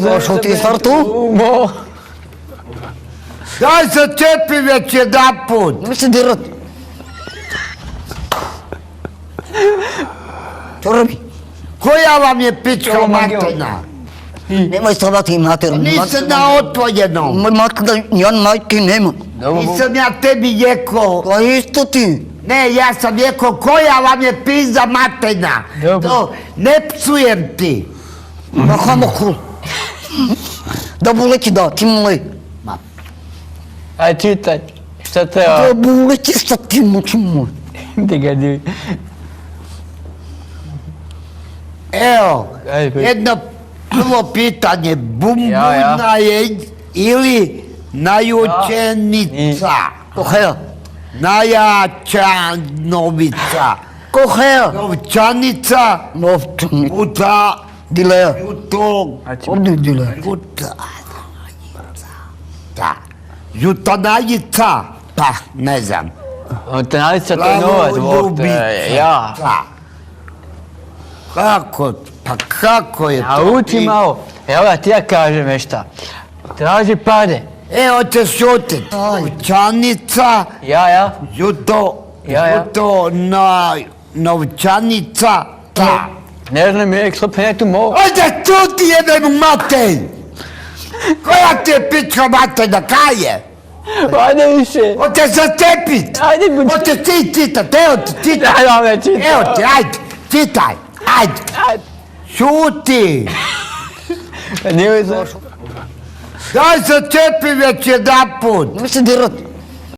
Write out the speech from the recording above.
Došao ti stvar tu? Mo. Daj se čepi već jedan put. Nemoj se dirat. Čo robi? Koja vam je pička materna? Nemoj stavati materu. Nisam na otvojenom. Moj matka da ja majke nema. Nisam ja tebi rekao. Pa isto ti. Ne, ja sam rekao koja vam je pizza materna. To, ne psujem ti. Ma hamo kul. Da buleti da, ti moj. Aj čitaj. Šta treba? Da buleti šta ti moj. Ti ga divi. Evo, Ajde. jedno prvo pitanje. Bumbuna Ja. je ili najučenica? Koheja. Najjačanovica. Koheja. Novčanica Novčanik. puta Dileja. jutog Ovdje dileja. puta. Da. Jutanajica. Pa, ne znam. Otanajica to je novac, Bog te. Ja. Kako? Pa kako je to? Nauči malo. Evo da ti ja kažem nešto. Traži pare. Hoćeš šutit. Novčanica, Ja. juto, Ja. novčanica, ta. Ne znam, je ekslopene tu mogu. Ajde čuti jedan mater! Koja ti je pička materna, kaj je? Ajde više. Hoćeš zatepit? Ajde, budi. Hoćeš ti čitat, evo ti, čitaj. Ajde, me čitaj. Evo ti, ajde, čitaj, ajde. Ajde. Šuti! Nije mi se... Daj se čepi već jedan put. Nemoj se dirat.